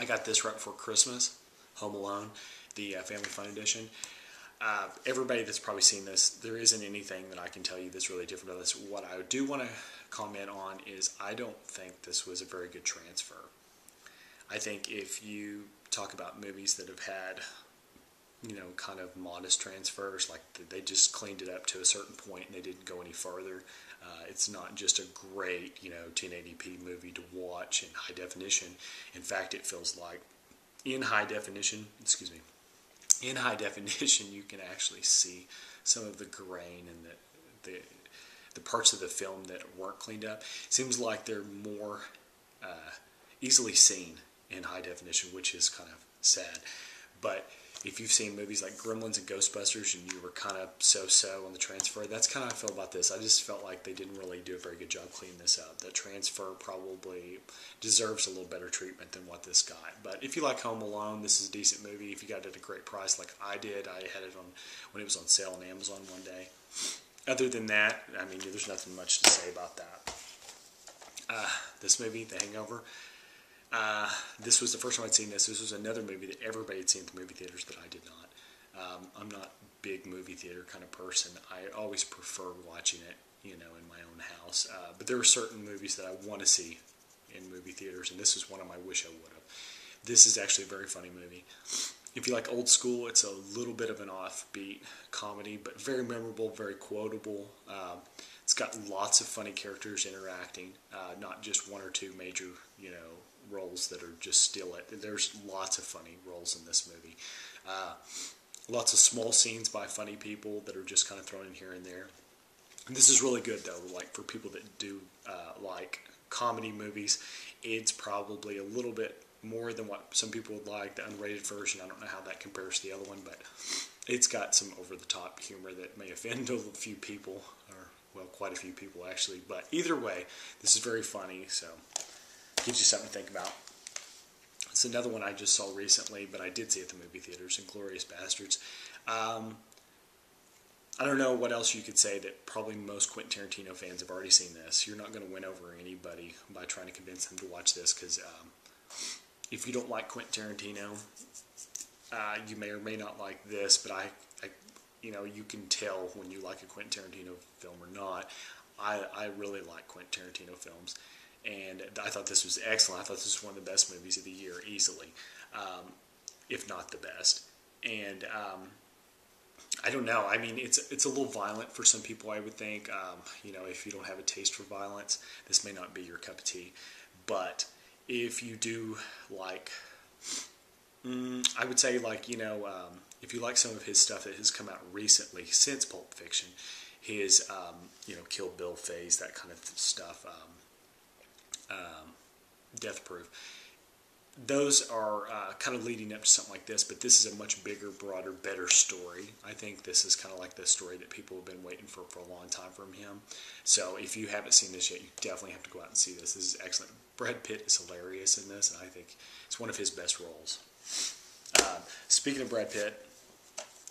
I got this right before Christmas, Home Alone, the Family Fun Edition. Everybody that's probably seen this, there isn't anything that I can tell you that's really different about this. What I do want to comment on is I don't think this was a very good transfer. I think if you talk about movies that have had, kind of modest transfers, like they just cleaned it up to a certain point and they didn't go any further. It's not just a great, 1080p movie to watch in high definition. In fact, it feels like in high definition, in high definition, you can actually see some of the grain and the parts of the film that weren't cleaned up. It seems like they're more easily seen in high definition, which is kind of sad. But if you've seen movies like Gremlins and Ghostbusters and you were kind of so-so on the transfer, that's kind of how I feel about this. I just felt like they didn't really do a very good job cleaning this up. The transfer probably deserves a little better treatment than what this got. But if you like Home Alone, this is a decent movie. If you got it at a great price like I did, I had it on when it was on sale on Amazon one day. Other than that, I mean, there's nothing much to say about that. This movie, The Hangover, this was the first time I'd seen this. This was another movie that everybody had seen at the movie theaters, but I did not. I'm not a big movie theater kind of person. I always prefer watching it, in my own house. But there are certain movies that I want to see in movie theaters, and this is one of them I wish I would have. This is actually a very funny movie. If you like old school, it's a little bit of an offbeat comedy, but very memorable, very quotable. It's got lots of funny characters interacting, not just one or two major, roles that are just steal it. There's lots of funny roles in this movie. Lots of small scenes by funny people that are just kind of thrown in here and there. And this is really good, though, like for people that do like comedy movies. It's probably a little bit more than what some people would like. The unrated version, I don't know how that compares to the other one, but it's got some over-the-top humor that may offend a few people, or, well, quite a few people, actually. But either way, this is very funny, so gives you something to think about. It's another one I just saw recently, but I did see at the movie theaters, Inglourious Basterds. I don't know what else you could say that probably most Quentin Tarantino fans have already seen this. You're not going to win over anybody by trying to convince them to watch this, because if you don't like Quentin Tarantino, you may or may not like this, but you can tell when you like a Quentin Tarantino film or not. I really like Quentin Tarantino films, and I thought this was excellent. I thought this was one of the best movies of the year, easily, if not the best. And I don't know. I mean, it's a little violent for some people, I would think. If you don't have a taste for violence, this may not be your cup of tea. But if you do like, I would say if you like some of his stuff that has come out recently since Pulp Fiction, his Kill Bill phase, that kind of stuff, Death Proof. Those are kind of leading up to something like this, but this is a much bigger, broader, better story. I think this is kind of like the story that people have been waiting for a long time from him. So if you haven't seen this yet, you definitely have to go out and see this. This is excellent. Brad Pitt is hilarious in this, and I think it's one of his best roles. Speaking of Brad Pitt,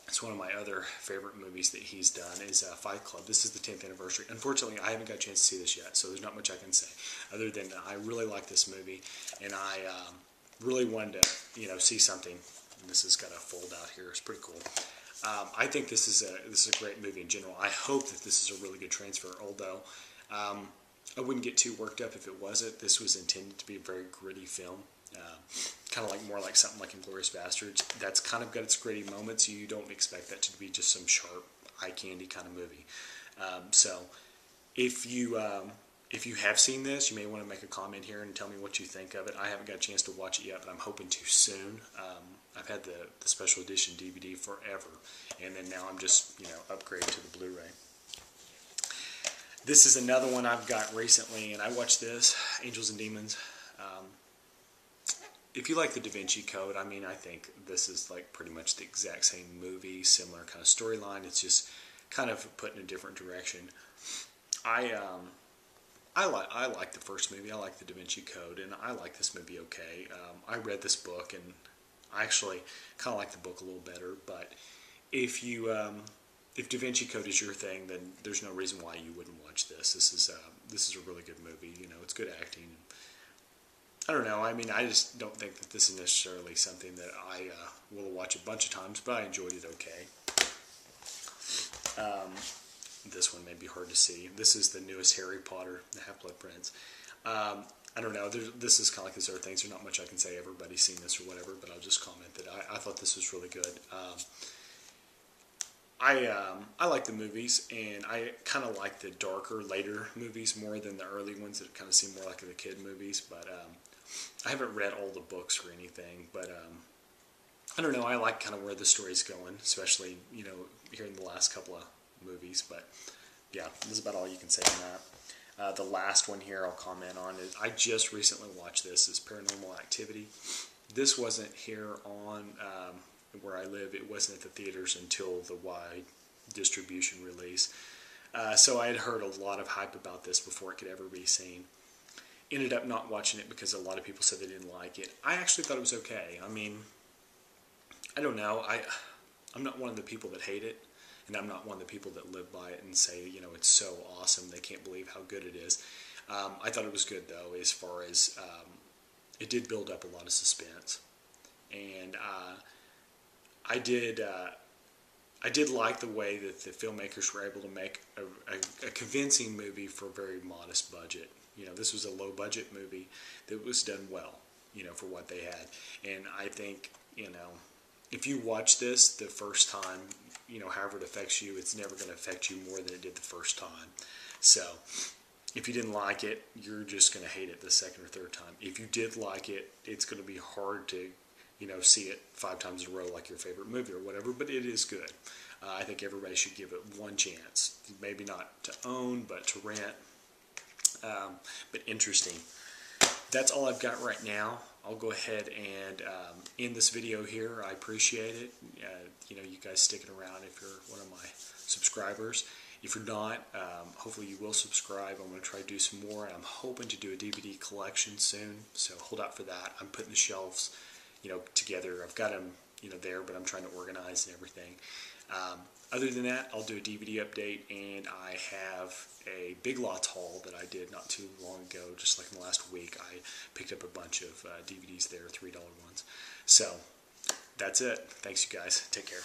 it's one of my other favorite movies that he's done is Fight Club. This is the 10th anniversary. Unfortunately, I haven't got a chance to see this yet, so there's not much I can say other than I really like this movie, and I really wanted to see something. And this has got a fold out here. It's pretty cool. I think this is a great movie in general. I hope that this is a really good transfer, although I wouldn't get too worked up if it wasn't. This was intended to be a very gritty film. Kind of more like something like Inglourious Basterds. That's kind of got its gritty moments. You don't expect that to be just some sharp, eye candy kind of movie. So if you have seen this, you may want to make a comment here and tell me what you think of it. I haven't got a chance to watch it yet, but I'm hoping to soon. I've had the special edition DVD forever, and then now I'm just upgrading to the Blu-ray. This is another one I've got recently, and I watched this, Angels and Demons. If you like the Da Vinci Code, I mean, I think this is like pretty much the exact same movie, similar kind of storyline. It's just kind of put in a different direction. I like the first movie. I like the Da Vinci Code, and I like this movie okay. I read this book, and I actually kind of like the book a little better. But if Da Vinci Code is your thing, then there's no reason why you wouldn't watch this. This is a really good movie. It's good acting. I don't know. I mean, I just don't think that this is necessarily something that I will watch a bunch of times, but I enjoyed it okay. This one may be hard to see. This is the newest Harry Potter, the Half-Blood Prince. I don't know. This is kind of like these other things. There's not much I can say. Everybody's seen this or whatever, but I'll just comment that I thought this was really good. I like the movies, and I kind of like the darker, later movies more than the early ones that kind of seem more like the kid movies. But I haven't read all the books or anything, but I don't know. I like kind of where the story's going, especially here in the last couple of movies. But yeah, this is about all you can say on that. The last one here I'll comment on is I just recently watched this. Is Paranormal Activity. This wasn't here on where I live. It wasn't at the theaters until the wide distribution release. So I had heard a lot of hype about this before it could ever be seen. Ended up not watching it because a lot of people said they didn't like it. I actually thought it was okay. I mean, I don't know. I'm not one of the people that hate it, and I'm not one of the people that live by it and say, it's so awesome. They can't believe how good it is. I thought it was good, though, as far as it did build up a lot of suspense. And I did like the way that the filmmakers were able to make a convincing movie for a very modest budget. This was a low-budget movie that was done well, for what they had. And I think, if you watch this the first time, however it affects you, it's never going to affect you more than it did the first time. So, if you didn't like it, you're just going to hate it the second or third time. If you did like it, it's going to be hard to, see it 5 times in a row like your favorite movie or whatever, but it is good. I think everybody should give it one chance. Maybe not to own, but to rent. But interesting. That's all I've got right now. I'll go ahead and end this video here. I appreciate it. You guys sticking around if you're one of my subscribers. If you're not, hopefully you will subscribe. I'm going to try to do some more. I'm hoping to do a DVD collection soon, so hold out for that. I'm putting the shelves, together. I've got them, there, but I'm trying to organize and everything. Other than that, I'll do a DVD update, and I have a Big Lots haul that I did not too long ago, just like in the last week. I picked up a bunch of DVDs there, $3 ones. So, that's it. Thanks, you guys. Take care.